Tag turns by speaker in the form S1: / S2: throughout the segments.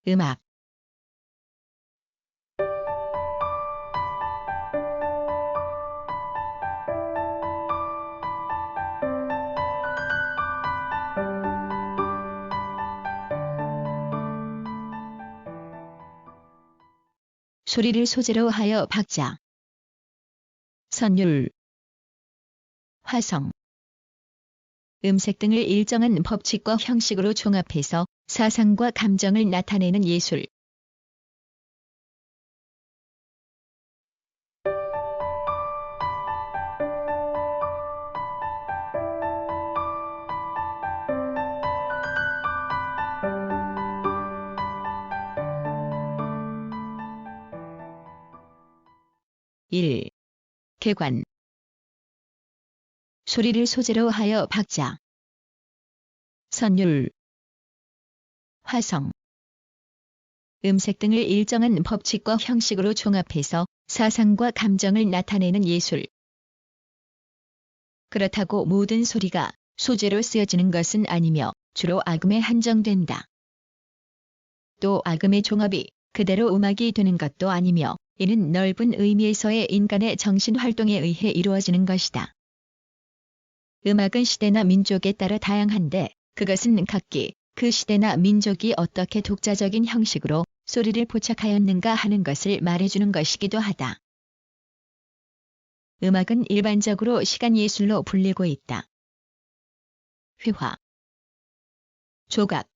S1: 음악 소리를 소재로 하여 박자, 선율, 화성, 음색 등을 일정한 법칙과 형식으로 종합해서 사상과 감정을 나타내는 예술. 일. 개관. 소리를 소재로 하여 박자, 선율, 화성, 음색 등을 일정한 법칙과 형식으로 종합해서 사상과 감정을 나타내는 예술. 그렇다고 모든 소리가 소재로 쓰여지는 것은 아니며 주로 악음에 한정된다. 또 악음의 종합이 그대로 음악이 되는 것도 아니며 이는 넓은 의미에서의 인간의 정신활동에 의해 이루어지는 것이다. 음악은 시대나 민족에 따라 다양한데 그것은 각기 그 시대나 민족이 어떻게 독자적인 형식으로 소리를 포착하였는가 하는 것을 말해주는 것이기도 하다. 음악은 일반적으로 시간예술로 불리고 있다. 회화, 조각,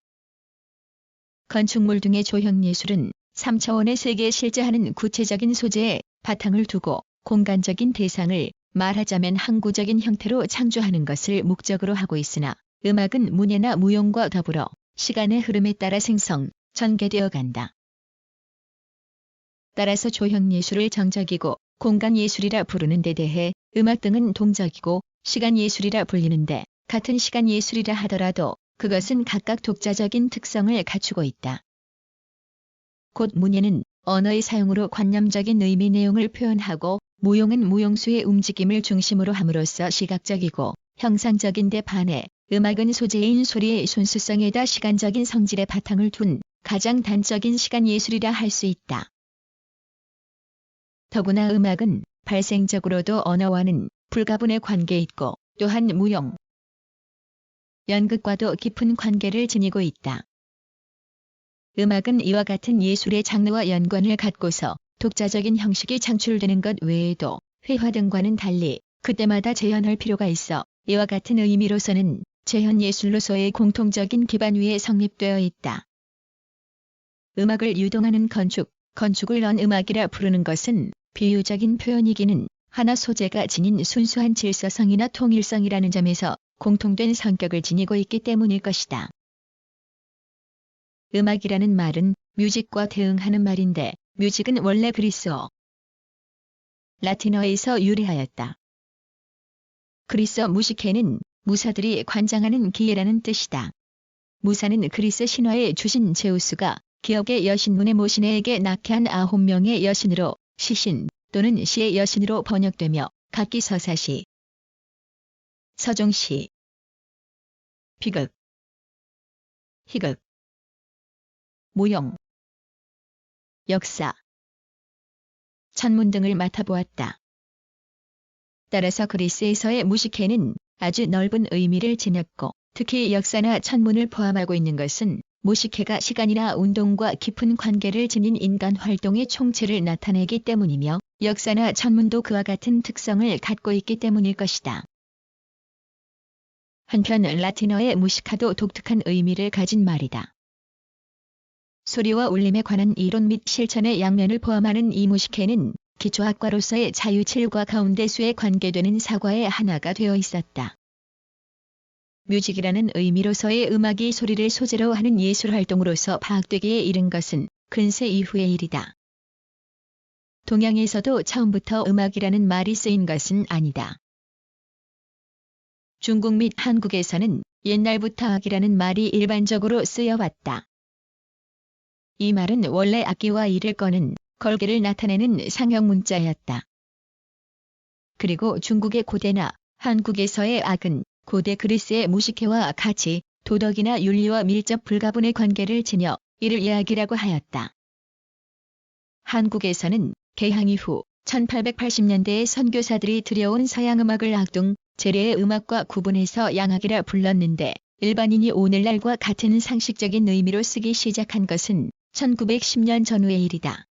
S1: 건축물 등의 조형예술은 3차원의 세계에 실제하는 구체적인 소재에 바탕을 두고 공간적인 대상을 말하자면 항구적인 형태로 창조하는 것을 목적으로 하고 있으나 음악은 문예나 무용과 더불어 시간의 흐름에 따라 생성, 전개되어 간다. 따라서 조형예술을 정적이고 공간예술이라 부르는 데 대해 음악 등은 동적이고 시간예술이라 불리는데 같은 시간예술이라 하더라도 그것은 각각 독자적인 특성을 갖추고 있다. 곧 문예는 언어의 사용으로 관념적인 의미 내용을 표현하고 무용은 무용수의 움직임을 중심으로 함으로써 시각적이고 형상적인 데 반해 음악은 소재인 소리의 손수성에다 시간적인 성질의 바탕을 둔 가장 단적인 시간예술이라 할 수 있다. 더구나 음악은 발생적으로도 언어와는 불가분의 관계에 있고 또한 무용, 연극과도 깊은 관계를 지니고 있다. 음악은 이와 같은 예술의 장르와 연관을 갖고서 독자적인 형식이 창출되는 것 외에도 회화 등과는 달리 그때마다 재현할 필요가 있어 이와 같은 의미로서는 재현예술로서의 공통적인 기반 위에 성립되어 있다. 음악을 유동하는 건축을 언음악이라 부르는 것은 비유적인 표현이기는 하나 소재가 지닌 순수한 질서성이나 통일성이라는 점에서 공통된 성격을 지니고 있기 때문일 것이다. 음악이라는 말은 뮤직과 대응하는 말인데 뮤직은 원래 그리스어, 라틴어에서 유래하였다. 그리스어 무시케는 무사들이 관장하는 기회라는 뜻이다. 무사는 그리스 신화의 주신 제우스가 기억의 여신 무네모시네에게 낳게 한 9명의 여신으로 시신 또는 시의 여신으로 번역되며 각기 서사시, 서종시, 비극, 희극, 무용, 역사, 천문 등을 맡아보았다. 따라서 그리스에서의 무시케는 아주 넓은 의미를 지녔고 특히 역사나 천문을 포함하고 있는 것은 무시케가 시간이나 운동과 깊은 관계를 지닌 인간 활동의 총체를 나타내기 때문이며 역사나 천문도 그와 같은 특성을 갖고 있기 때문일 것이다. 한편 라틴어의 무시카도 독특한 의미를 가진 말이다. 소리와 울림에 관한 이론 및 실천의 양면을 포함하는 이 무시케는 기초학과로서의 자유칠과 가운데수에 관계되는 사과의 하나가 되어 있었다. 뮤직이라는 의미로서의 음악이 소리를 소재로 하는 예술활동으로서 파악되기에 이른 것은 근세 이후의 일이다. 동양에서도 처음부터 음악이라는 말이 쓰인 것은 아니다. 중국 및 한국에서는 옛날부터 악이라는 말이 일반적으로 쓰여왔다. 이 말은 원래 악기와 이를 꺼는 걸개를 나타내는 상형 문자였다. 그리고 중국의 고대나 한국에서의 악은 고대 그리스의 무시케와 같이 도덕이나 윤리와 밀접 불가분의 관계를 지녀 이를 예악이라고 하였다. 한국에서는 개항 이후 1880년대에 선교사들이 들여온 서양음악을 악동, 재래의 음악과 구분해서 양악이라 불렀는데 일반인이 오늘날과 같은 상식적인 의미로 쓰기 시작한 것은 1910년 전후의 일이다.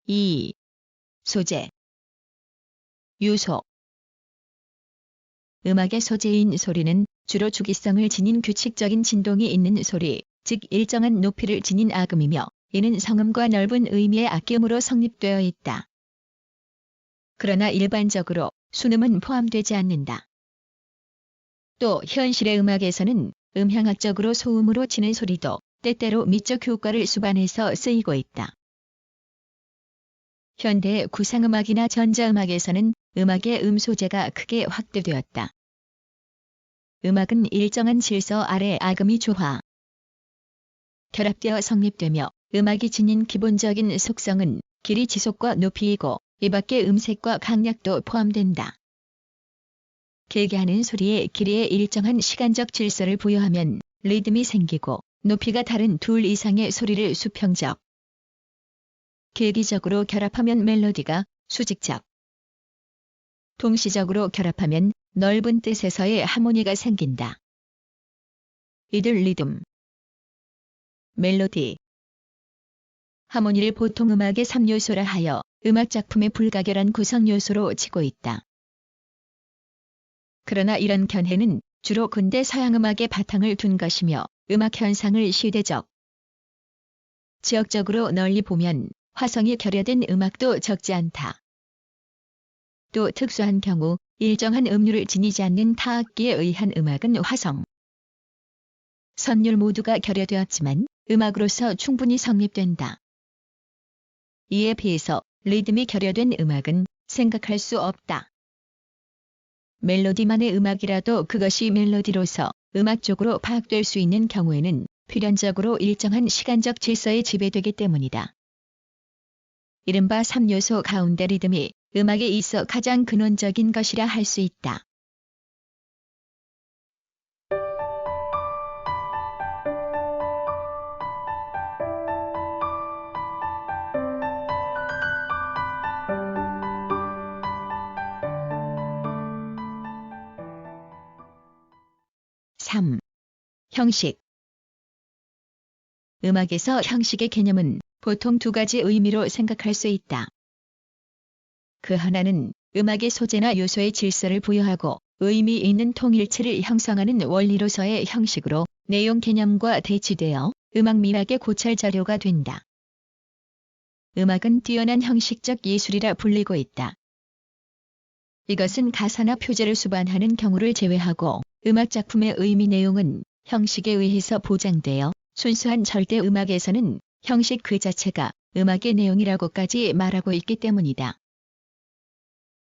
S1: 이 소재 요소 음악의 소재인 소리는 주로 주기성을 지닌 규칙적인 진동이 있는 소리, 즉 일정한 높이를 지닌 악음이며 이는 성음과 넓은 의미의 악기음으로 성립되어 있다. 그러나 일반적으로 순음은 포함되지 않는다. 또 현실의 음악에서는 음향학적으로 소음으로 치는 소리도 때때로 미적 효과를 수반해서 쓰이고 있다. 현대 구상음악이나 전자음악에서는 음악의 소재가 크게 확대되었다. 음악은 일정한 질서 아래 악음이 조화, 결합되어 성립되며 음악이 지닌 기본적인 속성은 길이 지속과 높이이고 이 밖에 음색과 강약도 포함된다. 길게 소리에 길이에 일정한 시간적 질서를 부여하면 리듬이 생기고 높이가 다른 둘 이상의 소리를 수평적, 계기적으로 결합하면 멜로디가 수직적, 동시적으로 결합하면 넓은 뜻에서의 하모니가 생긴다. 이들 리듬, 멜로디, 하모니를 보통 음악의 3요소라 하여 음악작품의 불가결한 구성요소로 치고 있다. 그러나 이런 견해는 주로 근대 서양음악의 바탕을 둔 것이며 음악 현상을 시대적, 지역적으로 널리 보면 화성이 결여된 음악도 적지 않다. 또 특수한 경우 일정한 음률을 지니지 않는 타악기에 의한 음악은 화성, 선율 모두가 결여되었지만 음악으로서 충분히 성립된다. 이에 비해서 리듬이 결여된 음악은 생각할 수 없다. 멜로디만의 음악이라도 그것이 멜로디로서 음악적으로 파악될 수 있는 경우에는 필연적으로 일정한 시간적 질서에 지배되기 때문이다. 이른바 3요소 가운데 리듬이 음악에 있어 가장 근원적인 것이라 할 수 있다. 형식. 음악에서 형식의 개념은 보통 두 가지 의미로 생각할 수 있다. 그 하나는 음악의 소재나 요소의 질서를 부여하고 의미 있는 통일체를 형성하는 원리로서의 형식으로 내용 개념과 대치되어 음악 미학의 고찰 자료가 된다. 음악은 뛰어난 형식적 예술이라 불리고 있다. 이것은 가사나 표제를 수반하는 경우를 제외하고 음악 작품의 의미 내용은 형식에 의해서 보장되어 순수한 절대 음악에서는 형식 그 자체가 음악의 내용이라고까지 말하고 있기 때문이다.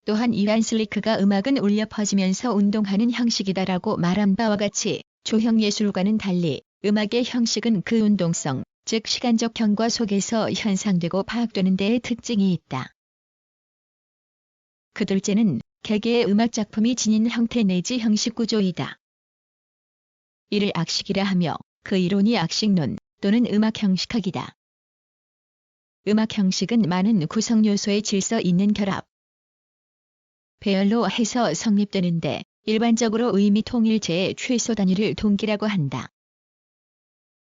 S1: 또한 이완 슬리크가 음악은 울려 퍼지면서 운동하는 형식이다라고 말한 바와 같이 조형 예술과는 달리 음악의 형식은 그 운동성, 즉 시간적 경과 속에서 현상되고 파악되는 데에 특징이 있다. 그 둘째는 개개의 음악 작품이 지닌 형태 내지 형식 구조이다. 이를 악식이라 하며 그 이론이 악식론 또는 음악 형식학이다. 음악 형식은 많은 구성 요소의 질서 있는 결합, 배열로 해서 성립되는데 일반적으로 의미 통일체의 최소 단위를 동기라고 한다.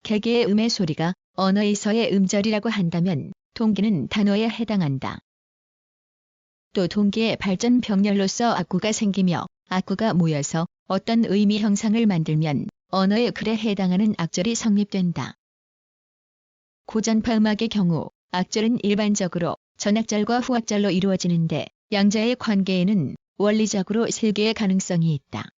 S1: 개개의 음의 소리가 언어에서의 음절이라고 한다면 동기는 단어에 해당한다. 또 동기의 발전 병렬로서 악구가 생기며 악구가 모여서 어떤 의미 형상을 만들면 언어의 글에 해당하는 악절이 성립된다. 고전파 음악의 경우 악절은 일반적으로 전악절과 후악절로 이루어지는데 양자의 관계에는 원리적으로 세 개의 가능성이 있다.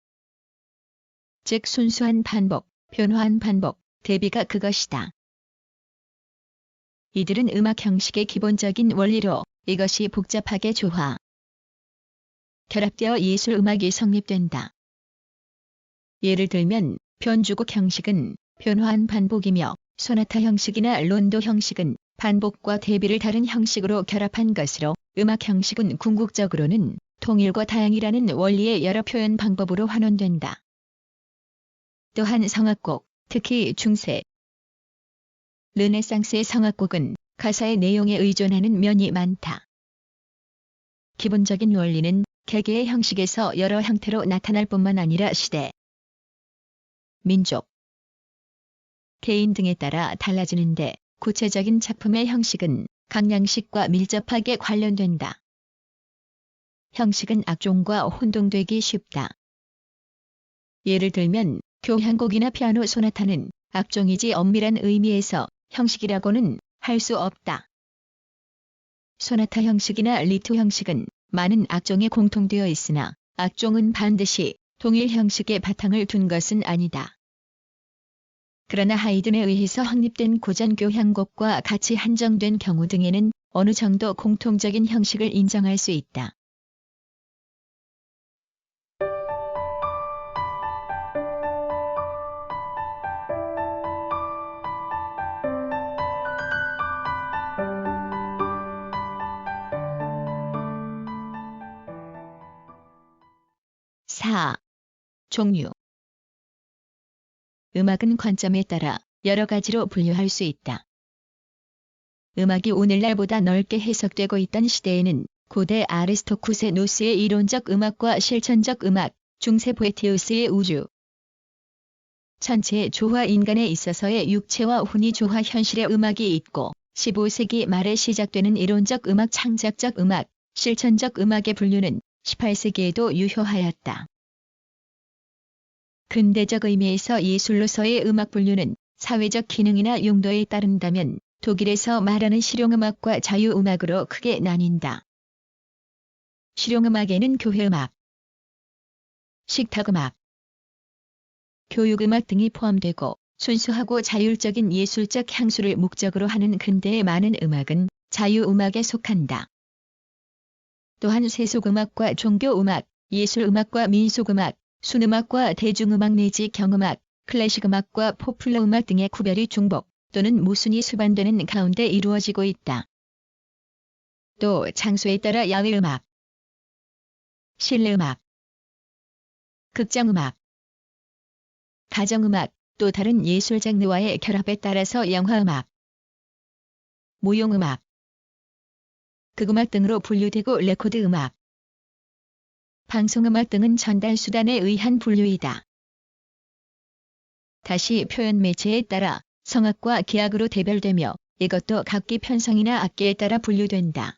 S1: 즉 순수한 반복, 변화한 반복, 대비가 그것이다. 이들은 음악 형식의 기본적인 원리로 이것이 복잡하게 조화, 결합되어 예술 음악이 성립된다. 예를 들면 변주곡 형식은 변화한 반복이며 소나타 형식이나 론도 형식은 반복과 대비를 다른 형식으로 결합한 것으로 음악 형식은 궁극적으로는 통일과 다양이라는 원리의 여러 표현 방법으로 환원된다. 또한 성악곡, 특히 중세, 르네상스의 성악곡은 가사의 내용에 의존하는 면이 많다. 기본적인 원리는 개개의 형식에서 여러 형태로 나타날 뿐만 아니라 시대, 민족, 개인 등에 따라 달라지는데 구체적인 작품의 형식은 각 양식과 밀접하게 관련된다. 형식은 악종과 혼동되기 쉽다. 예를 들면 교향곡이나 피아노 소나타는 악종이지 엄밀한 의미에서 형식이라고는 할 수 없다. 소나타 형식이나 리투 형식은 많은 악종에 공통되어 있으나 악종은 반드시 동일 형식의 바탕을 둔 것은 아니다. 그러나 하이든에 의해서 확립된 고전 교향곡과 같이 한정된 경우 등에는 어느 정도 공통적인 형식을 인정할 수 있다. 종류. 음악은 관점에 따라 여러 가지로 분류할 수 있다. 음악이 오늘날보다 넓게 해석되고 있던 시대에는 고대 아리스토쿠세노스의 이론적 음악과 실천적 음악, 중세 보에티우스의 우주, 천체의 조화 인간에 있어서의 육체와 혼이 조화 현실의 음악이 있고 15세기 말에 시작되는 이론적 음악, 창작적 음악, 실천적 음악의 분류는 18세기에도 유효하였다. 근대적 의미에서 예술로서의 음악 분류는 사회적 기능이나 용도에 따른다면 독일에서 말하는 실용음악과 자유음악으로 크게 나뉜다. 실용음악에는 교회음악, 식탁음악, 교육음악 등이 포함되고 순수하고 자율적인 예술적 향수를 목적으로 하는 근대의 많은 음악은 자유음악에 속한다. 또한 세속음악과 종교음악, 예술음악과 민속음악, 순음악과 대중음악 내지 경음악, 클래식음악과 포퓰러음악 등의 구별이 중복 또는 모순이 수반되는 가운데 이루어지고 있다. 또 장소에 따라 야외음악, 실내음악, 극장음악, 가정음악, 또 다른 예술 장르와의 결합에 따라서 영화음악, 무용음악, 극음악 등으로 분류되고 레코드음악, 방송음악 등은 전달 수단에 의한 분류이다. 다시 표현 매체에 따라 성악과 기악으로 대별되며 이것도 각기 편성이나 악기에 따라 분류된다.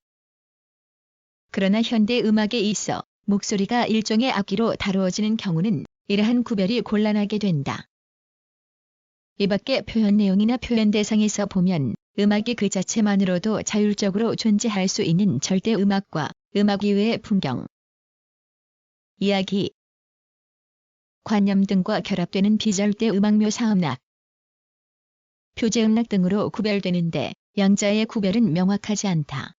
S1: 그러나 현대 음악에 있어 목소리가 일종의 악기로 다루어지는 경우는 이러한 구별이 곤란하게 된다. 이 밖에 표현 내용이나 표현 대상에서 보면 음악이 그 자체만으로도 자율적으로 존재할 수 있는 절대 음악과 음악 이외의 풍경, 이야기, 관념 등과 결합되는 비절대 음악 묘사음락, 표제음락 등으로 구별되는데 양자의 구별은 명확하지 않다.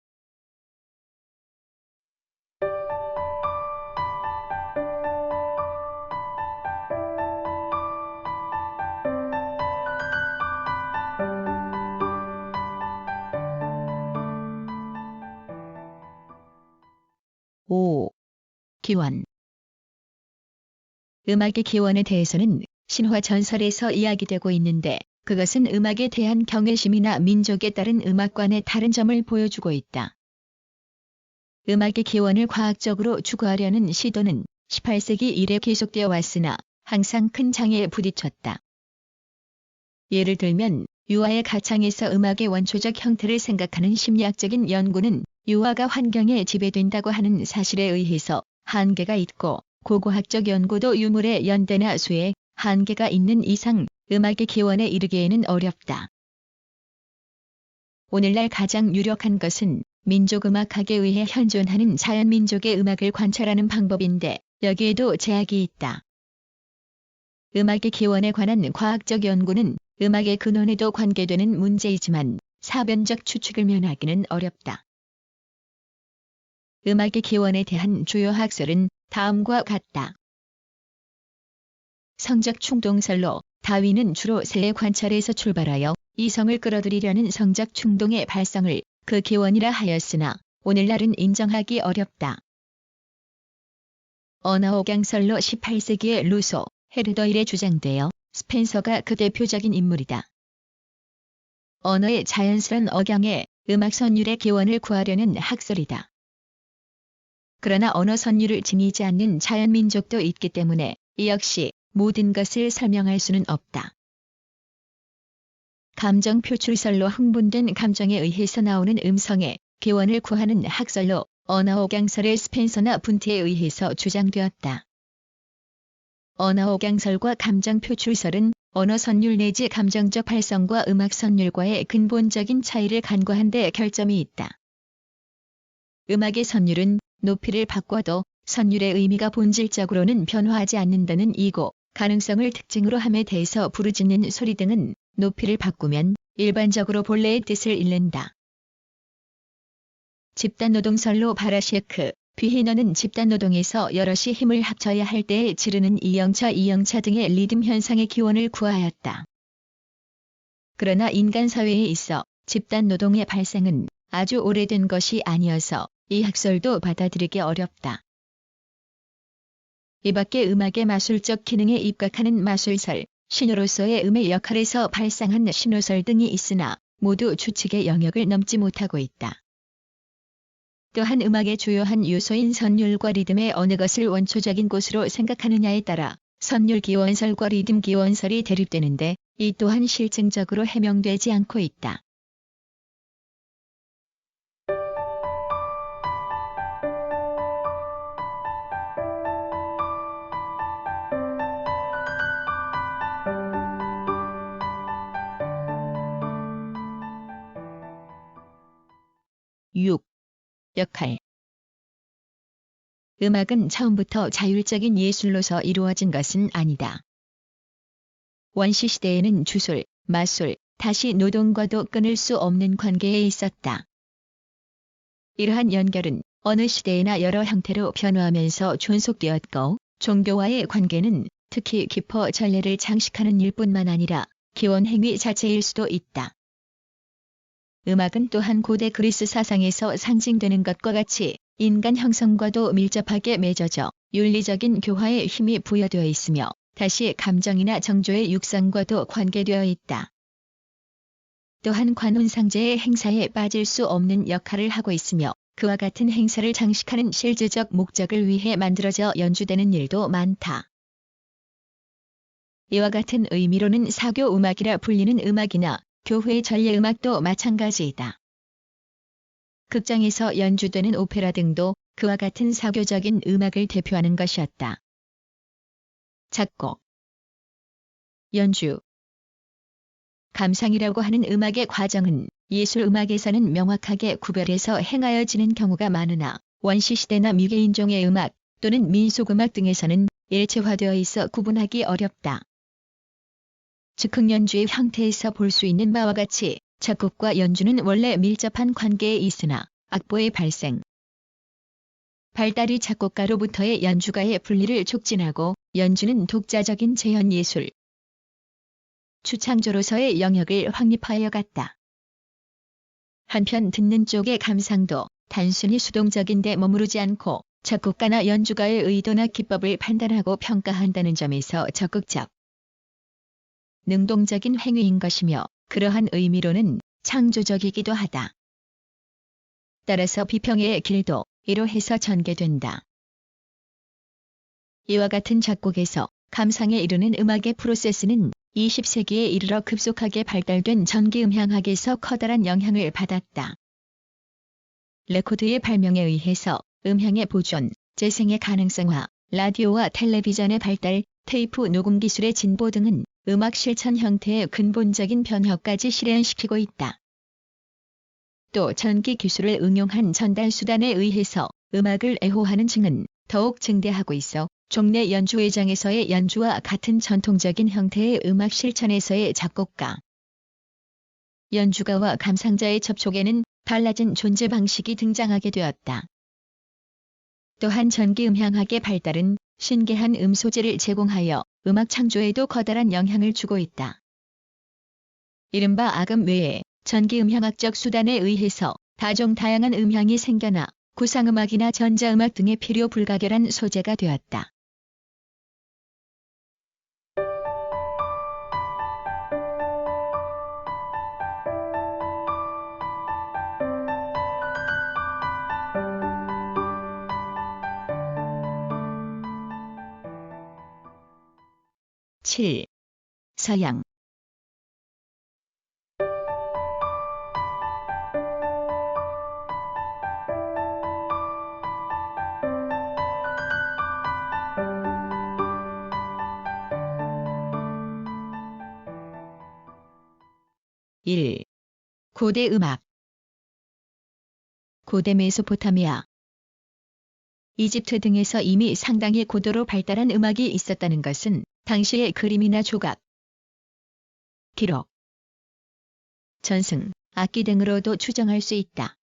S1: 기원. 음악의 기원에 대해서는 신화 전설에서 이야기되고 있는데 그것은 음악에 대한 경외심이나 민족에 따른 음악관의 다른 점을 보여주고 있다. 음악의 기원을 과학적으로 추구하려는 시도는 18세기 이래 계속되어 왔으나 항상 큰 장애에 부딪혔다. 예를 들면 유아의 가창에서 음악의 원초적 형태를 생각하는 심리학적인 연구는 유아가 환경에 지배된다고 하는 사실에 의해서 한계가 있고 고고학적 연구도 유물의 연대나 수에 한계가 있는 이상 음악의 기원에 이르기에는 어렵다. 오늘날 가장 유력한 것은 민족음악학에 의해 현존하는 자연민족의 음악을 관찰하는 방법인데 여기에도 제약이 있다. 음악의 기원에 관한 과학적 연구는 음악의 근원에도 관계되는 문제이지만 사변적 추측을 면하기는 어렵다. 음악의 기원에 대한 주요 학설은 다음과 같다. 성적 충동설로 다윈은 주로 새의 관찰에서 출발하여 이성을 끌어들이려는 성적 충동의 발성을 그 기원이라 하였으나 오늘날은 인정하기 어렵다. 언어옥양설로 18세기의 루소, 헤르더일에 주장되어 스펜서가 그 대표적인 인물이다. 언어의 자연스런 억양에 음악 선율의 기원을 구하려는 학설이다. 그러나 언어 선율을 지니지 않는 자연민족도 있기 때문에 이 역시 모든 것을 설명할 수는 없다. 감정 표출설로 흥분된 감정에 의해서 나오는 음성의 기원을 구하는 학설로 언어옥양설의 스펜서나 분트에 의해서 주장되었다. 언어옥양설과 감정 표출설은 언어 선율 내지 감정적 발성과 음악 선율과의 근본적인 차이를 간과한 데 결점이 있다. 음악의 선율은 높이를 바꿔도 선율의 의미가 본질적으로는 변화하지 않는다는 이고 가능성을 특징으로 함에 대해서 부르짖는 소리 등은 높이를 바꾸면 일반적으로 본래의 뜻을 잃는다. 집단노동설로 바라셰크, 비히너는 집단노동에서 여럿이 힘을 합쳐야 할 때에 지르는 이영차 등의 리듬 현상의 기원을 구하였다. 그러나 인간 사회에 있어 집단노동의 발생은 아주 오래된 것이 아니어서 이 학설도 받아들이기 어렵다. 이밖에 음악의 마술적 기능에 입각하는 마술설, 신호로서의 음의 역할에서 발상한 신호설 등이 있으나 모두 추측의 영역을 넘지 못하고 있다. 또한 음악의 주요한 요소인 선율과 리듬의 어느 것을 원초적인 곳으로 생각하느냐에 따라 선율 기원설과 리듬 기원설이 대립되는데 이 또한 실증적으로 해명되지 않고 있다. (6) 역할. 음악은 처음부터 자율적인 예술로서 이루어진 것은 아니다. 원시 시대에는 주술, 마술, 다시 노동과도 끊을 수 없는 관계에 있었다. 이러한 연결은 어느 시대에나 여러 형태로 변화하면서 존속되었고 종교와의 관계는 특히 기포 전례를 장식하는 일뿐만 아니라 기원 행위 자체일 수도 있다. 음악은 또한 고대 그리스 사상에서 상징되는 것과 같이 인간 형성과도 밀접하게 맺어져 윤리적인 교화에 힘이 부여되어 있으며 다시 감정이나 정조의 육성과도 관계되어 있다. 또한 관혼상제의 행사에 빠질 수 없는 역할을 하고 있으며 그와 같은 행사를 장식하는 실제적 목적을 위해 만들어져 연주되는 일도 많다. 이와 같은 의미로는 사교 음악이라 불리는 음악이나 교회 전례음악도 마찬가지이다. 극장에서 연주되는 오페라 등도 그와 같은 사교적인 음악을 대표하는 것이었다. 작곡, 연주, 감상이라고 하는 음악의 과정은 예술음악에서는 명확하게 구별해서 행하여지는 경우가 많으나 원시시대나 미개인종의 음악 또는 민속음악 등에서는 일체화되어 있어 구분하기 어렵다. 즉흥연주의 형태에서 볼 수 있는 바와 같이 작곡과 연주는 원래 밀접한 관계에 있으나 악보의 발생, 발달이 작곡가로부터의 연주가의 분리를 촉진하고 연주는 독자적인 재현예술, 추창조로서의 영역을 확립하여 갔다. 한편 듣는 쪽의 감상도 단순히 수동적인 데 머무르지 않고 작곡가나 연주가의 의도나 기법을 판단하고 평가한다는 점에서 적극적, 능동적인 행위인 것이며 그러한 의미로는 창조적이기도 하다. 따라서 비평의 길도 이로해서 전개된다. 이와 같은 작곡에서 감상에 이르는 음악의 프로세스는 20세기에 이르러 급속하게 발달된 전기음향학에서 커다란 영향을 받았다. 레코드의 발명에 의해서 음향의 보존, 재생의 가능성화, 라디오와 텔레비전의 발달, 테이프 녹음 기술의 진보 등은 음악 실천 형태의 근본적인 변화까지 실현시키고 있다. 또 전기 기술을 응용한 전달 수단에 의해서 음악을 애호하는 층은 더욱 증대하고 있어 종래 연주회장에서의 연주와 같은 전통적인 형태의 음악 실천에서의 작곡가, 연주가와 감상자의 접촉에는 달라진 존재 방식이 등장하게 되었다. 또한 전기음향학의 발달은 신기한 음소재를 제공하여 음악 창조에도 커다란 영향을 주고 있다. 이른바 악음 외에 전기 음향학적 수단에 의해서 다양한 음향이 생겨나 구상음악이나 전자음악 등의 필요 불가결한 소재가 되었다. (7) 서양. (1) 고대 음악. 고대 메소포타미아, 이집트 등에서 이미 상당히 고도로 발달한 음악이 있었다는 것은 당시의 그림이나 조각, 기록, 전승, 악기 등으로도 추정할 수 있다.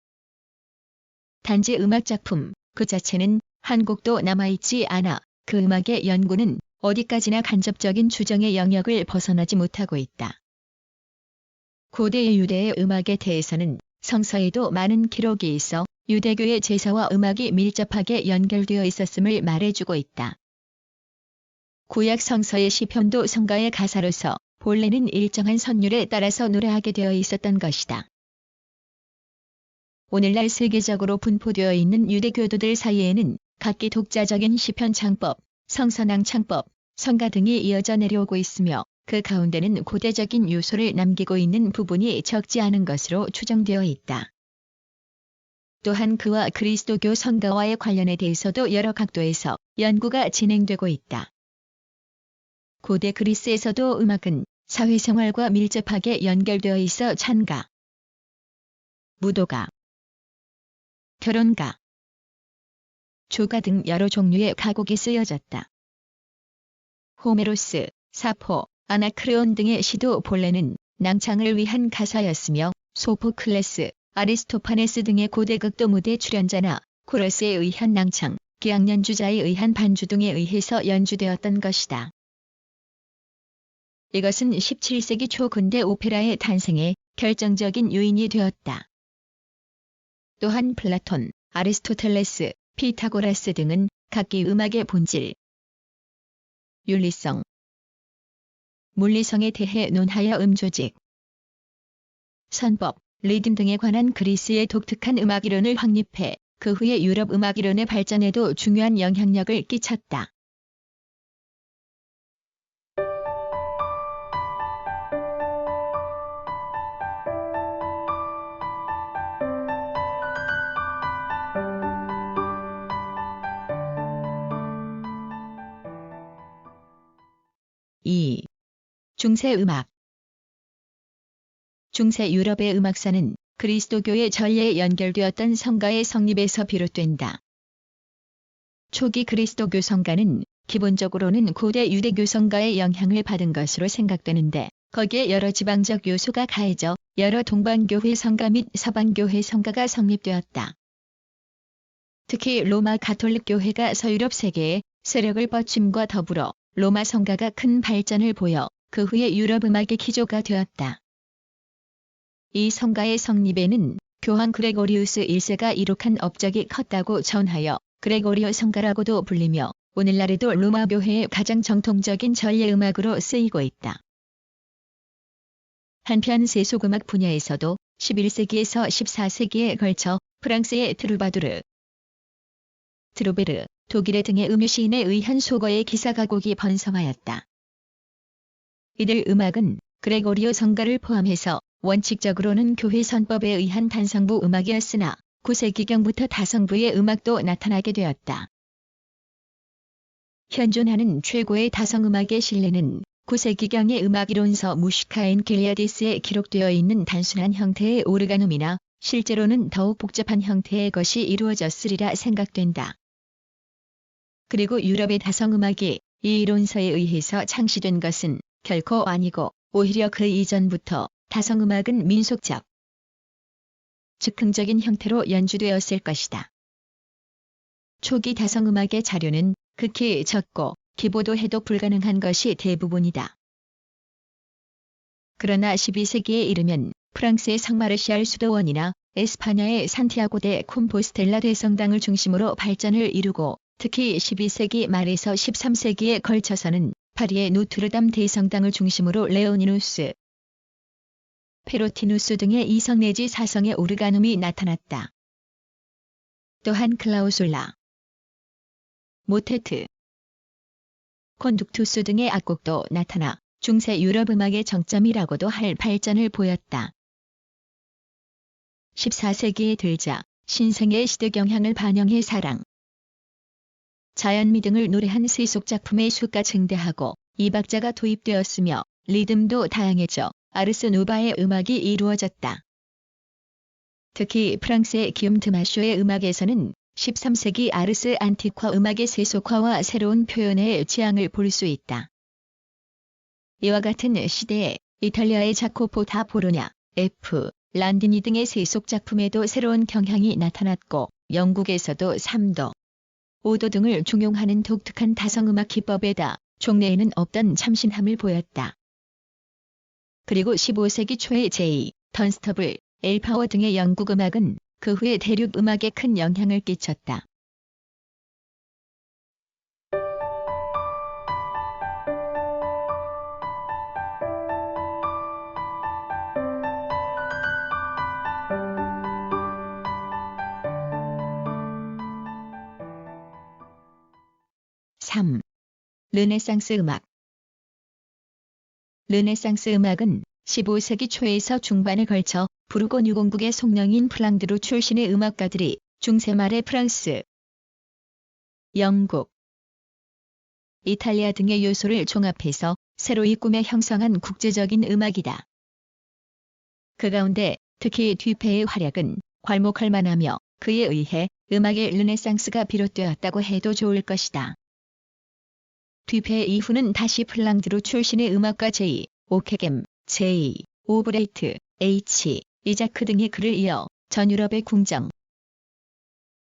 S1: 단지 음악 작품 그 자체는 한 곡도 남아있지 않아 그 음악의 연구는 어디까지나 간접적인 추정의 영역을 벗어나지 못하고 있다. 고대 유대의 음악에 대해서는 성서에도 많은 기록이 있어 유대교의 제사와 음악이 밀접하게 연결되어 있었음을 말해주고 있다. 구약 성서의 시편도 성가의 가사로서 본래는 일정한 선율에 따라서 노래하게 되어 있었던 것이다. 오늘날 세계적으로 분포되어 있는 유대교도들 사이에는 각기 독자적인 시편 창법, 성서낭 창법, 성가 등이 이어져 내려오고 있으며 그 가운데는 고대적인 요소를 남기고 있는 부분이 적지 않은 것으로 추정되어 있다. 또한 그와 그리스도교 성가와의 관련에 대해서도 여러 각도에서 연구가 진행되고 있다. 고대 그리스에서도 음악은 사회생활과 밀접하게 연결되어 있어 찬가, 무도가, 결혼가, 조가 등 여러 종류의 가곡이 쓰여졌다. 호메로스, 사포, 아나크레온 등의 시도 본래는 낭창을 위한 가사였으며 소포클레스, 아리스토파네스 등의 고대 극도 무대 출연자나 코러스에 의한 낭창, 기악 연주자에 의한 반주 등에 의해서 연주되었던 것이다. 이것은 17세기 초 근대 오페라의 탄생에 결정적인 요인이 되었다. 또한 플라톤, 아리스토텔레스, 피타고라스 등은 각기 음악의 본질, 윤리성, 물리성에 대해 논하여 음조직, 선법, 리듬 등에 관한 그리스의 독특한 음악이론을 확립해 그 후에 유럽 음악이론의 발전에도 중요한 영향력을 끼쳤다. (2) 중세 음악. 중세 유럽의 음악사는 그리스도교의 전례에 연결되었던 성가의 성립에서 비롯된다. 초기 그리스도교 성가는 기본적으로는 고대 유대교 성가의 영향을 받은 것으로 생각되는데 거기에 여러 지방적 요소가 가해져 여러 동방교회 성가 및 서방교회 성가가 성립되었다. 특히 로마 가톨릭 교회가 서유럽 세계에 세력을 뻗침과 더불어 로마 성가가 큰 발전을 보여 그 후에 유럽 음악의 기조가 되었다. 이 성가의 성립에는 교황 그레고리우스 1세가 이룩한 업적이 컸다고 전하여 그레고리오 성가라고도 불리며 오늘날에도 로마 교회의 가장 정통적인 전례 음악으로 쓰이고 있다. 한편 세속음악 분야에서도 11세기에서 14세기에 걸쳐 프랑스의 트루바두르, 트로베르, 독일의 등의 음유시인에 의한 소거의 기사가곡이 번성하였다. 이들 음악은 그레고리오 성가를 포함해서 원칙적으로는 교회 선법에 의한 단성부 음악이었으나 9세기경부터 다성부의 음악도 나타나게 되었다. 현존하는 최고의 다성음악의 신뢰는 9세기경의 음악이론서 무시카 앤 길리아디스에 기록되어 있는 단순한 형태의 오르가눔이나 실제로는 더욱 복잡한 형태의 것이 이루어졌으리라 생각된다. 그리고 유럽의 다성음악이 이 이론서에 의해서 창시된 것은 결코 아니고 오히려 그 이전부터 다성음악은 민속적, 즉흥적인 형태로 연주되었을 것이다. 초기 다성음악의 자료는 극히 적고 기보도 해독 불가능한 것이 대부분이다. 그러나 12세기에 이르면 프랑스의 상마르시알 수도원이나 에스파냐의 산티아고 데 콤포스텔라 대성당을 중심으로 발전을 이루고 특히 12세기 말에서 13세기에 걸쳐서는 파리의 노트르담 대성당을 중심으로 레오니누스, 페로티누스 등의 2성 내지 4성의 오르가눔이 나타났다. 또한 클라우술라, 모테트, 콘둑투스 등의 악곡도 나타나 중세 유럽 음악의 정점이라고도 할 발전을 보였다. 14세기에 들자 신생의 시대 경향을 반영해 사랑, 자연미 등을 노래한 세속 작품의 수가 증대하고 이박자가 도입되었으며 리듬도 다양해져 아르스 노바의 음악이 이루어졌다. 특히 프랑스의 기욤 드마쇼의 음악에서는 13세기 아르스 안티과 음악의 세속화와 새로운 표현의 지향을 볼 수 있다. 이와 같은 시대에 이탈리아의 자코포 다 보로냐, F. 란디니 등의 세속 작품에도 새로운 경향이 나타났고 영국에서도 3도, 5도 등을 중용하는 독특한 다성음악 기법에다 종래에는 없던 참신함을 보였다. 그리고 15세기 초의 J. 던스터블, 엘파워 등의 영국 음악은 그 후에 대륙 음악에 큰 영향을 끼쳤다. 르네상스 음악. 르네상스 음악은 15세기 초에서 중반에 걸쳐 부르곤 유공국의 속령인 플랑드르 출신의 음악가들이 중세 말의 프랑스, 영국, 이탈리아 등의 요소를 종합해서 새로이 꾸며 형성한 국제적인 음악이다. 그 가운데 특히 듀페의 활약은 괄목할 만하며 그에 의해 음악의 르네상스가 비롯되었다고 해도 좋을 것이다. 듀페 이후는 다시 플랑드르 출신의 음악가 J. 오케겜, J. 오브레이트, H. 이자크 등이 그를 이어 전유럽의 궁정,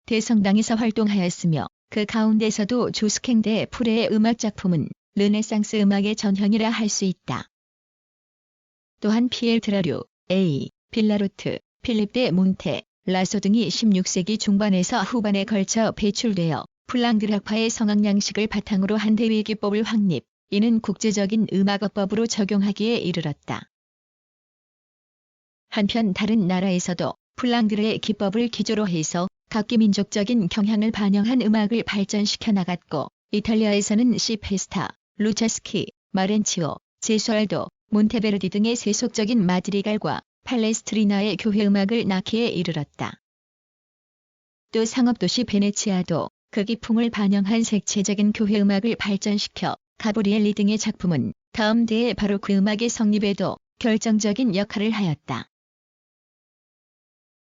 S1: 대성당에서 활동하였으며 그 가운데서도 조스캥 대 프레의 음악 작품은 르네상스 음악의 전형이라 할 수 있다. 또한 피엘 드라류, A. 빌라루트, 필립 데 몬테, 라소 등이 16세기 중반에서 후반에 걸쳐 배출되어 플랑드르 학파의 성악 양식을 바탕으로 한 대위 기법을 확립, 이는 국제적인 음악어법으로 적용하기에 이르렀다. 한편 다른 나라에서도 플랑드르의 기법을 기조로 해서 각기 민족적인 경향을 반영한 음악을 발전시켜 나갔고 이탈리아에서는 시페스타, 루차스키, 마렌치오, 제수알도, 몬테베르디 등의 세속적인 마드리갈과 팔레스트리나의 교회 음악을 낳기에 이르렀다. 또 상업도시 베네치아도 그 기풍을 반영한 색채적인 교회 음악을 발전시켜 가브리엘리 등의 작품은 다음 대의 바로크 음악의 성립에도 결정적인 역할을 하였다.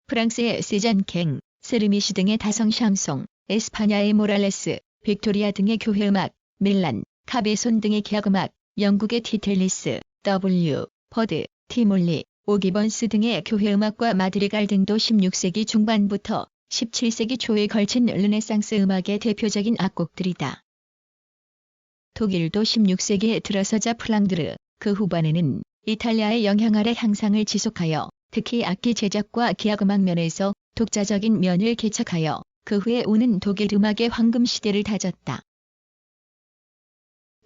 S1: 프랑스의 세잔 갱, 세르미시 등의 다성 샹송, 에스파냐의 모랄레스, 빅토리아 등의 교회 음악, 밀란, 카베손 등의 기악음악, 영국의 티텔리스, W. 버드, 티몰리, 오기번스 등의 교회 음악과 마드리갈 등도 16세기 중반부터 17세기 초에 걸친 르네상스 음악의 대표적인 악곡들이다. 독일도 16세기에 들어서자 플랑드르, 그 후반에는 이탈리아의 영향 아래 향상을 지속하여 특히 악기 제작과 기악음악 면에서 독자적인 면을 개척하여 그 후에 오는 독일 음악의 황금 시대를 다졌다.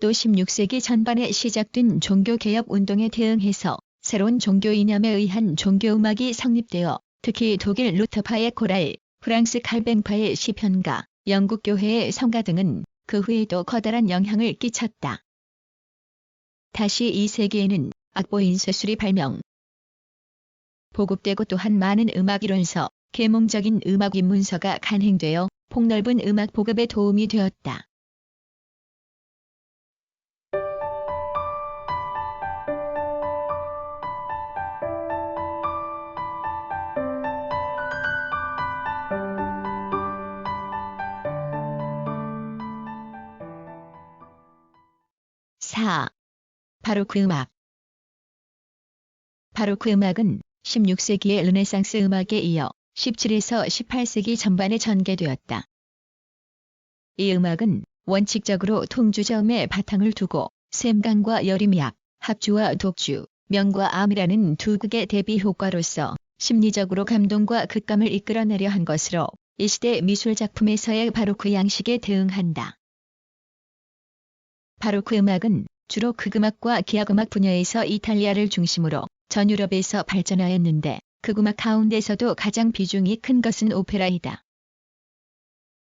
S1: 또 16세기 전반에 시작된 종교개혁 운동에 대응해서 새로운 종교 이념에 의한 종교음악이 성립되어 특히 독일 루터파의 코랄, 프랑스 칼뱅파의 시편가, 영국 교회의 성가 등은 그 후에도 커다란 영향을 끼쳤다. 다시 2세기에는 악보 인쇄술이 발명, 보급되고 또한 많은 음악 이론서, 계몽적인 음악 입문서가 간행되어 폭넓은 음악 보급에 도움이 되었다. 바로크 음악. 바로크 음악은 16세기의 르네상스 음악에 이어 17에서 18세기 전반에 전개되었다. 이 음악은 원칙적으로 통주점에 바탕을 두고 샘강과 여림약, 합주와 독주, 명과 암이라는 두 극의 대비 효과로서 심리적으로 감동과 극감을 이끌어내려 한 것으로 이 시대 미술작품에서의 바로크 양식에 대응한다. 바로크 음악은 주로 극음악과 기악음악 분야에서 이탈리아를 중심으로 전 유럽에서 발전하였는데 극음악 가운데서도 가장 비중이 큰 것은 오페라이다.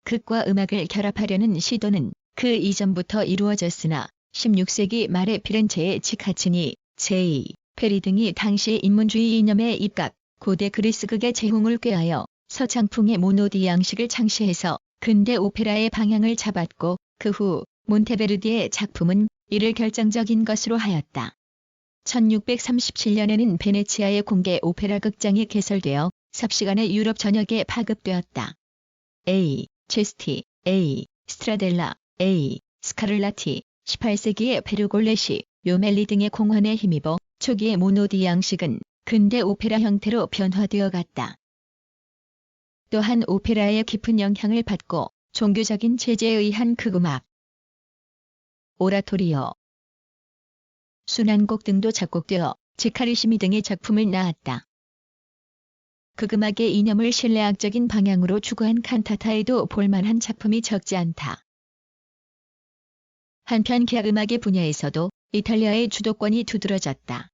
S1: 극과 음악을 결합하려는 시도는 그 이전부터 이루어졌으나 16세기 말에 피렌체의 치카치니, 제이, 페리 등이 당시 인문주의 이념에 입각, 고대 그리스 극의 재홍을 꾀하여 서창풍의 모노디 양식을 창시해서 근대 오페라의 방향을 잡았고 그 후 몬테베르디의 작품은 이를 결정적인 것으로 하였다. 1637년에는 베네치아의 공개 오페라 극장이 개설되어 삽시간에 유럽 전역에 파급되었다. A. 체스티, A. 스트라델라, A. 스카를라티, 18세기의 베르골레시, 요멜리 등의 공헌에 힘입어 초기의 모노디 양식은 근대 오페라 형태로 변화되어 갔다. 또한 오페라의 깊은 영향을 받고 종교적인 체제에 의한 극음악, 오라토리오, 순환곡 등도 작곡되어 지카리시미 등의 작품을 낳았다. 극음악의 이념을 신뢰학적인 방향으로 추구한 칸타타에도 볼만한 작품이 적지 않다. 한편 기악음악의 분야에서도 이탈리아의 주도권이 두드러졌다.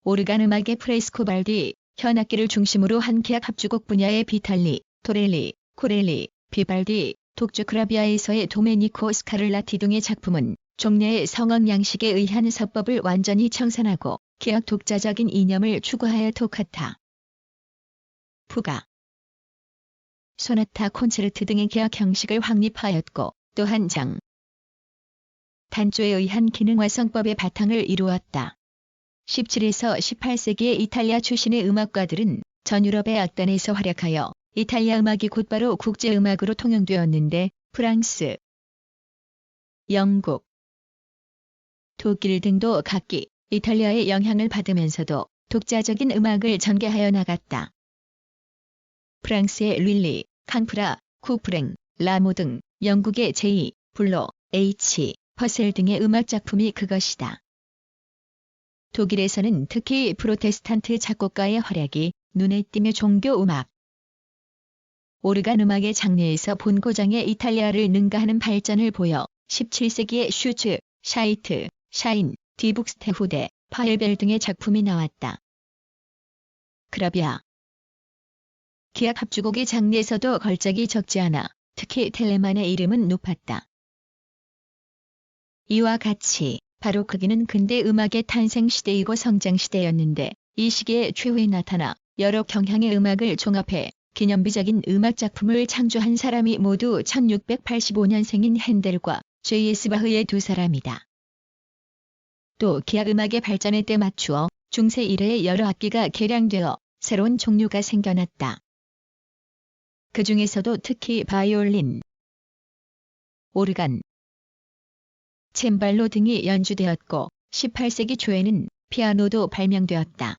S1: 오르간 음악의 프레스코발디, 현악기를 중심으로 한 기악 합주곡 분야의 비탈리, 토렐리, 코렐리, 비발디, 독주 크라비아에서의 도메니코 스카를라티 등의 작품은 종래의 성악 양식에 의한 서법을 완전히 청산하고 기악 독자적인 이념을 추구하여 토카타, 푸가, 소나타 콘체르트 등의 기악 형식을 확립하였고 또한 장, 단조에 의한 기능화성법의 바탕을 이루었다. 17에서 18세기의 이탈리아 출신의 음악가들은 전 유럽의 악단에서 활약하여 이탈리아 음악이 곧바로 국제음악으로 통용되었는데 프랑스, 영국, 독일 등도 각기 이탈리아의 영향을 받으면서도 독자적인 음악을 전개하여 나갔다. 프랑스의 릴리, 칸프라, 쿠프랭, 라모 등 영국의 제이, 블로, H, 퍼셀 등의 음악 작품이 그것이다. 독일에서는 특히 프로테스탄트 작곡가의 활약이 눈에 띄며 종교음악, 오르간 음악의 장르에서 본고장의 이탈리아를 능가하는 발전을 보여 17세기에 슈츠, 샤이트, 샤인, 디북스테후데, 파일벨 등의 작품이 나왔다. 크라비아, 기악 합주곡의 장르에서도 걸작이 적지 않아 특히 텔레만의 이름은 높았다. 이와 같이 바로크기는 근대 음악의 탄생 시대이고 성장 시대였는데 이 시기에 최후에 나타나 여러 경향의 음악을 종합해 기념비적인 음악 작품을 창조한 사람이 모두 1685년생인 핸델과 J.S. 바흐의 두 사람이다. 또 기악 음악의 발전에 때 맞추어 중세 이래의 여러 악기가 개량되어 새로운 종류가 생겨났다. 그 중에서도 특히 바이올린, 오르간, 쳔발로 등이 연주되었고 18세기 초에는 피아노도 발명되었다.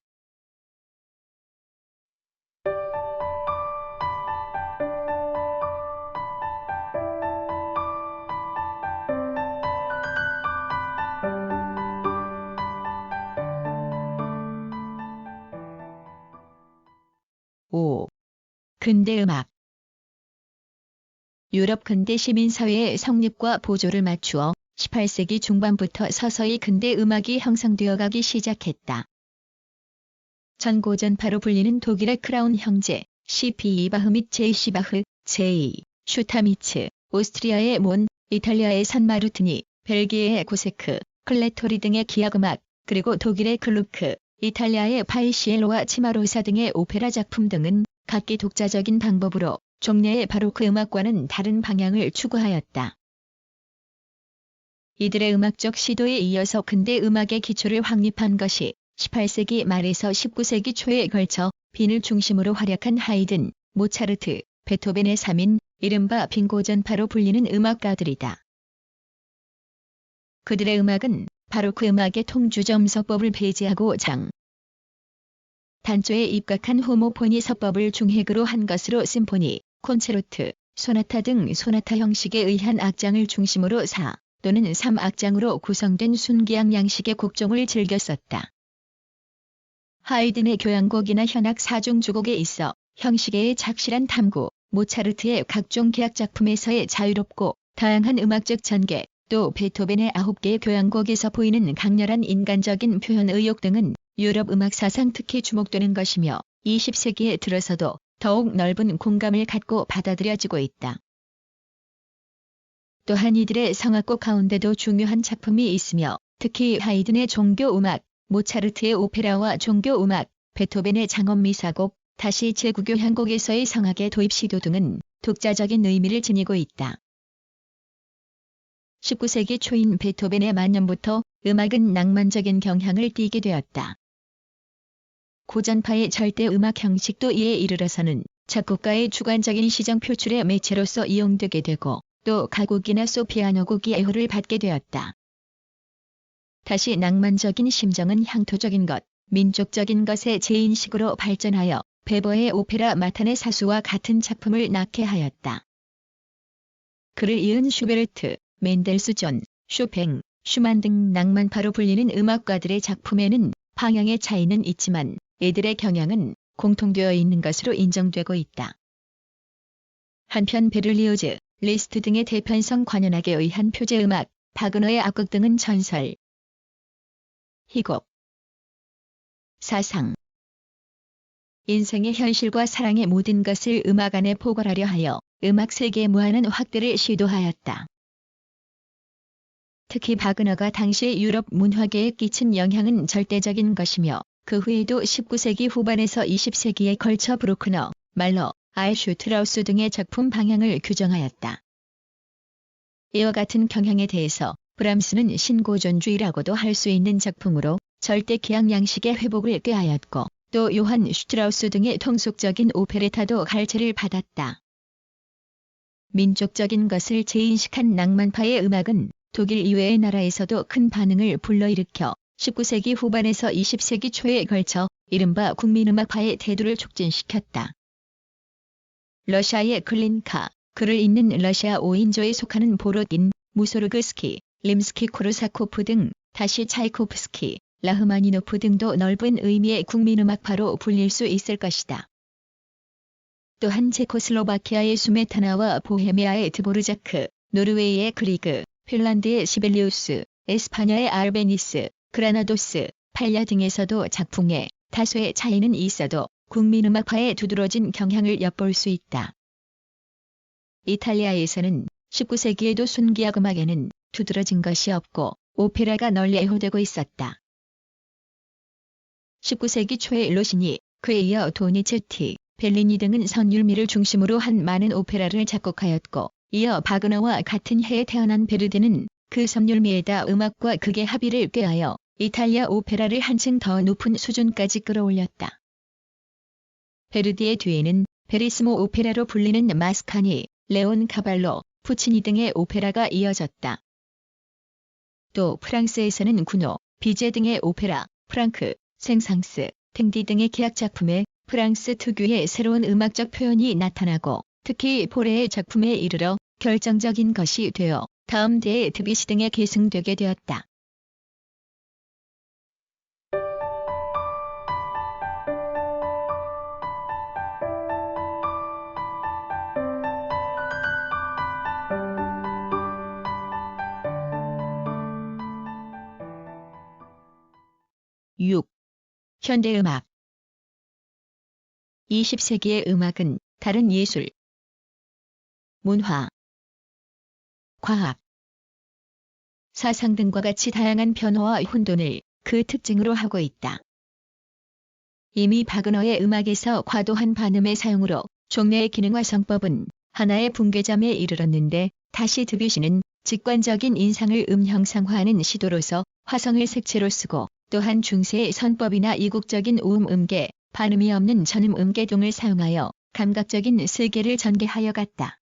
S1: 오. 근대음악. 유럽 근대 시민사회의 성립과 보조를 맞추어 18세기 중반부터 서서히 근대 음악이 형성되어 가기 시작했다. 전고전파로 불리는 독일의 크라운 형제, C.P. 바흐 및 J.C. 바흐, J. 슈타미츠, 오스트리아의 몬, 이탈리아의 산마르티니, 벨기에의 고세크, 클레토리 등의 기악음악, 그리고 독일의 글루크, 이탈리아의 파이시엘로와 치마로사 등의 오페라 작품 등은 각기 독자적인 방법으로 종래의 바로크 음악과는 다른 방향을 추구하였다. 이들의 음악적 시도에 이어서 근대 음악의 기초를 확립한 것이 18세기 말에서 19세기 초에 걸쳐 빈을 중심으로 활약한 하이든, 모차르트, 베토벤의 3인, 이른바 빈고전파로 불리는 음악가들이다. 그들의 음악은 바로크 음악의 통주점서법을 배제하고 장, 단조에 입각한 호모포니 서법을 중핵으로 한 것으로 심포니, 콘체르트, 소나타 등 소나타 형식에 의한 악장을 중심으로 4 또는 3악장으로 구성된 순기악 양식의 곡종을 즐겨 썼다. 하이든의 교향곡이나 현악 사중주곡에 있어 형식의 착실한 탐구, 모차르트의 각종 기악 작품에서의 자유롭고 다양한 음악적 전개, 또 베토벤의 9개의 교향곡에서 보이는 강렬한 인간적인 표현 의욕 등은 유럽 음악 사상 특히 주목되는 것이며 20세기에 들어서도 더욱 넓은 공감을 갖고 받아들여지고 있다. 또한 이들의 성악곡 가운데도 중요한 작품이 있으며 특히 하이든의 종교음악, 모차르트의 오페라와 종교음악, 베토벤의 장엄미사곡, 다시 제9교향곡에서의 성악의 도입 시도 등은 독자적인 의미를 지니고 있다. 19세기 초인 베토벤의 만년부터 음악은 낭만적인 경향을 띠게 되었다. 고전파의 절대 음악 형식도 이에 이르러서는 작곡가의 주관적인 시정 표출의 매체로서 이용되게 되고 또 가곡이나 소피아노곡이 애호를 받게 되었다. 다시 낭만적인 심정은 향토적인 것, 민족적인 것의 재인식으로 발전하여 베버의 오페라 마탄의 사수와 같은 작품을 낳게 하였다. 그를 이은 슈베르트, 멘델스존, 쇼팽, 슈만 등 낭만파로 불리는 음악가들의 작품에는 방향의 차이는 있지만 이들의 경향은 공통되어 있는 것으로 인정되고 있다. 한편 베를리오즈, 리스트 등의 대편성 관현악에 의한 표제음악, 바그너의 악극 등은 전설, 희곡, 사상, 인생의 현실과 사랑의 모든 것을 음악 안에 포괄하려 하여 음악 세계의 무한한 확대를 시도하였다. 특히 바그너가 당시의 유럽 문화계에 끼친 영향은 절대적인 것이며 그 후에도 19세기 후반에서 20세기에 걸쳐 브루크너, 말러, 아이슈트라우스 등의 작품 방향을 규정하였다. 이와 같은 경향에 대해서 브람스는 신고전주의라고도 할 수 있는 작품으로 절대 기악 양식의 회복을 꾀하였고 또 요한 슈트라우스 등의 통속적인 오페레타도 갈채를 받았다. 민족적인 것을 재인식한 낭만파의 음악은 독일 이외의 나라에서도 큰 반응을 불러일으켜 19세기 후반에서 20세기 초에 걸쳐 이른바 국민음악파의 대두를 촉진시켰다. 러시아의 클린카, 그를 잇는 러시아 5인조에 속하는 보로딘, 무소르그스키, 림스키-코르사코프 등 다시 차이코프스키, 라흐마니노프 등도 넓은 의미의 국민음악파로 불릴 수 있을 것이다. 또한 체코슬로바키아의 수메타나와 보헤미아의 드보르자크, 노르웨이의 그리그, 핀란드의 시벨리우스, 에스파냐의 알베니스, 그라나도스, 팔야 등에서도 작품에 다소의 차이는 있어도 국민음악파에 두드러진 경향을 엿볼 수 있다. 이탈리아에서는 19세기에도 순기악 음악에는 두드러진 것이 없고 오페라가 널리 애호되고 있었다. 19세기 초에 로시니, 그에 이어 도니체티, 벨리니 등은 선율미를 중심으로 한 많은 오페라를 작곡하였고 이어 바그너와 같은 해에 태어난 베르디는 그 선율미에다 음악과 극의 합의를 꾀하여 이탈리아 오페라를 한층 더 높은 수준까지 끌어올렸다. 베르디의 뒤에는 베리스모 오페라로 불리는 마스카니, 레온 카발로, 푸치니 등의 오페라가 이어졌다. 또 프랑스에서는 구노, 비제 등의 오페라, 프랑크, 생상스, 탱디 등의 기악 작품에 프랑스 특유의 새로운 음악적 표현이 나타나고 특히 포레의 작품에 이르러 결정적인 것이 되어 다음 대의 드뷔시 등에 계승되게 되었다. (6) 현대음악 20세기의 음악은 다른 예술, 문화, 과학, 사상 등과 같이 다양한 변화와 혼돈을 그 특징으로 하고 있다. 이미 바그너의 음악에서 과도한 반음의 사용으로 종래의 기능화 성법은 하나의 붕괴점에 이르렀는데 다시 드뷔시는 직관적인 인상을 형상화하는 시도로서 화성을 색채로 쓰고 또한 중세의 선법이나 이국적인 우음 음계, 반음이 없는 전음 음계 등을 사용하여 감각적인 세계를 전개하여 갔다.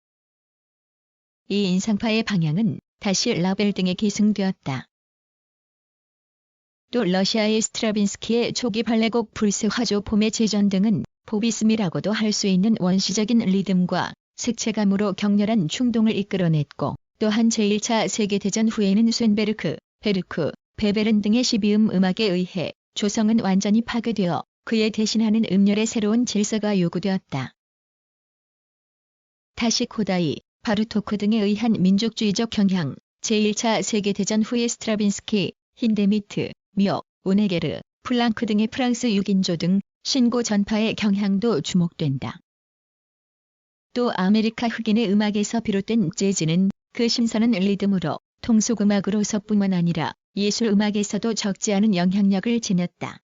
S1: 이 인상파의 방향은 다시 라벨 등에 계승되었다. 또 러시아의 스트라빈스키의 초기 발레곡 불스 화조 봄의 제전 등은 포비스미라고도 할 수 있는 원시적인 리듬과 색채감으로 격렬한 충동을 이끌어냈고 또한 제1차 세계대전 후에는 쇤베르크, 베르크, 베베른 등의 시비음 음악에 의해 조성은 완전히 파괴되어 그에 대신하는 음열의 새로운 질서가 요구되었다. 다시 코다이, 바르토크 등에 의한 민족주의적 경향, 제1차 세계대전 후의 스트라빈스키, 힌데미트, 미어, 오네게르, 플랑크 등의 프랑스 6인조 등 신고 전파의 경향도 주목된다. 또 아메리카 흑인의 음악에서 비롯된 재즈는 그 신선한 리듬으로 통속음악으로서뿐만 아니라 예술음악에서도 적지 않은 영향력을 지녔다.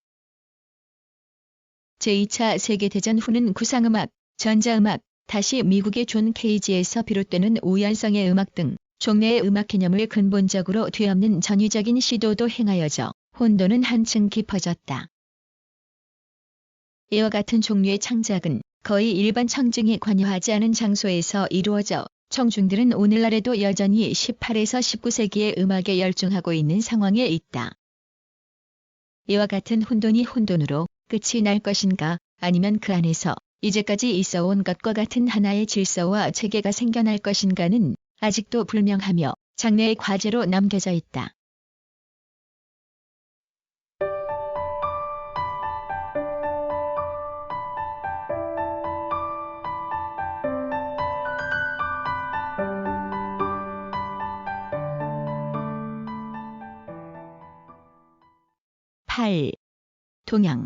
S1: 제2차 세계대전 후는 구상음악, 전자음악, 다시 미국의 존 케이지에서 비롯되는 우연성의 음악 등 종래의 음악 개념을 근본적으로 뒤엎는 전위적인 시도도 행하여져 혼돈은 한층 깊어졌다. 이와 같은 종류의 창작은 거의 일반 청중이 관여하지 않은 장소에서 이루어져 청중들은 오늘날에도 여전히 18에서 19세기의 음악에 열중하고 있는 상황에 있다. 이와 같은 혼돈이 혼돈으로 끝이 날 것인가 아니면 그 안에서 이제까지 있어온 것과 같은 하나의 질서와 체계가 생겨날 것인가는 아직도 불명하며 장래의 과제로 남겨져 있다. 동양.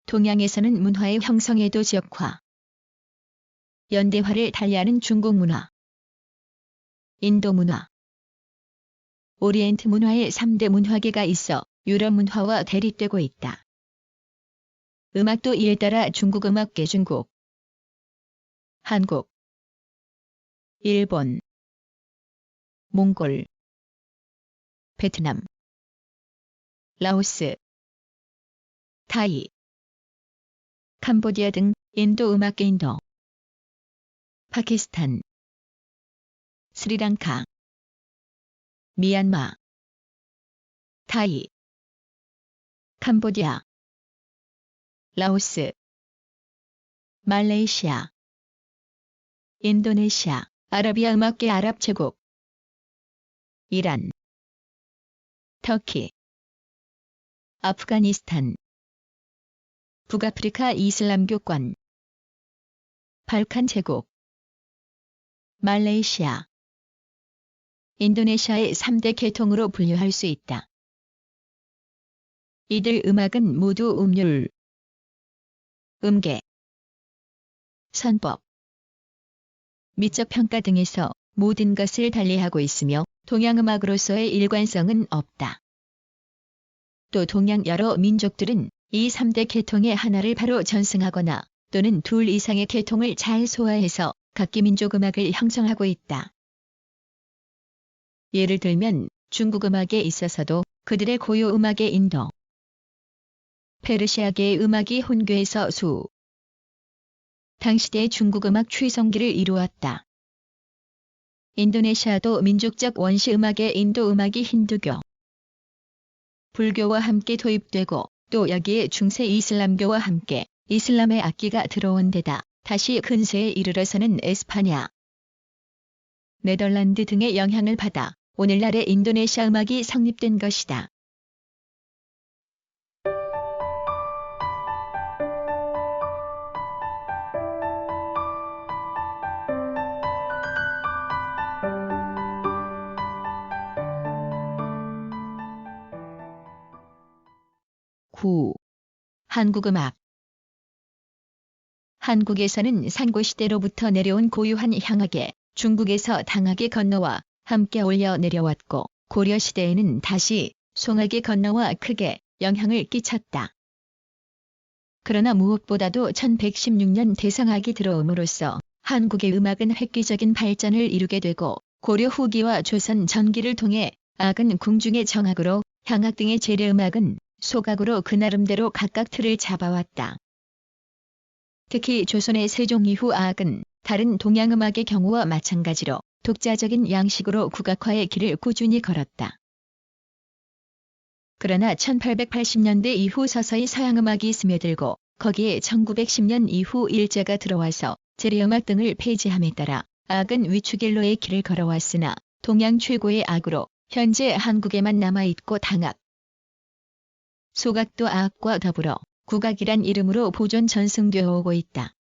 S1: 동양에서는 문화의 형성에도 지역화, 연대화를 달리하는 중국 문화, 인도 문화, 오리엔트 문화의 3대 문화계가 있어 유럽 문화와 대립되고 있다. 음악도 이에 따라 중국 음악계 중국, 한국, 일본, 몽골, 베트남, 라오스, 타이, 캄보디아 등 인도 음악계 인도, 파키스탄, 스리랑카, 미얀마, 타이, 캄보디아, 라오스, 말레이시아, 인도네시아, 아라비아 음악계 아랍 제국, 이란, 터키, 아프가니스탄, 북아프리카 이슬람교권, 발칸 제국, 말레이시아, 인도네시아의 3대 계통으로 분류할 수 있다. 이들 음악은 모두 음률, 음계, 선법, 미적 평가 등에서 모든 것을 달리하고 있으며 동양음악으로서의 일관성은 없다. 또 동양 여러 민족들은 이 3대 계통의 하나를 바로 전승하거나 또는 둘 이상의 계통을 잘 소화해서 각기 민족 음악을 형성하고 있다. 예를 들면 중국 음악에 있어서도 그들의 고유 음악의 인도, 페르시아계의 음악이 혼교에서 당시대의 중국 음악 최성기를 이루었다. 인도네시아도 민족적 원시 음악의 인도 음악이 힌두교, 불교와 함께 도입되고 또 여기에 중세 이슬람교와 함께 이슬람의 악기가 들어온 데다 다시 근세에 이르러서는 에스파냐, 네덜란드 등의 영향을 받아 오늘날의 인도네시아 음악이 성립된 것이다. 한국음악. 한국에서는 상고시대로부터 내려온 고유한 향악에 중국에서 당악이 건너와 함께 올려 내려왔고 고려시대에는 다시 송악이 건너와 크게 영향을 끼쳤다. 그러나 무엇보다도 1116년 대성악이 들어옴으로써 한국의 음악은 획기적인 발전을 이루게 되고 고려 후기와 조선 전기를 통해 악은 궁중의 정악으로 향악 등의 재래음악은 소각으로 그 나름대로 각각 틀을 잡아왔다. 특히 조선의 세종 이후 악은 다른 동양음악의 경우와 마찬가지로 독자적인 양식으로 국악화의 길을 꾸준히 걸었다. 그러나 1880년대 이후 서서히 서양음악이 스며들고 거기에 1910년 이후 일제가 들어와서 재래음악 등을 폐지함에 따라 악은 위축일로의 길을 걸어왔으나 동양 최고의 악으로 현재 한국에만 남아있고 당악, 소각도 악과 더불어 국악이란 이름으로 보존 전승되어 오고 있다.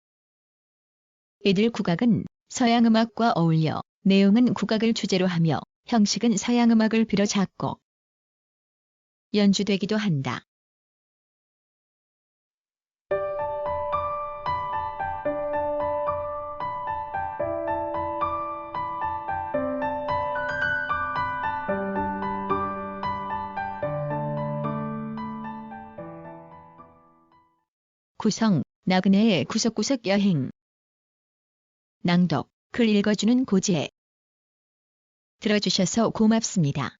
S1: 이들 국악은 서양음악과 어울려 내용은 국악을 주제로 하며 형식은 서양음악을 빌어 작곡, 연주되기도 한다. 구성, 나그네의 구석구석 여행. 낭독, 글 읽어주는 고지혜. 들어주셔서 고맙습니다.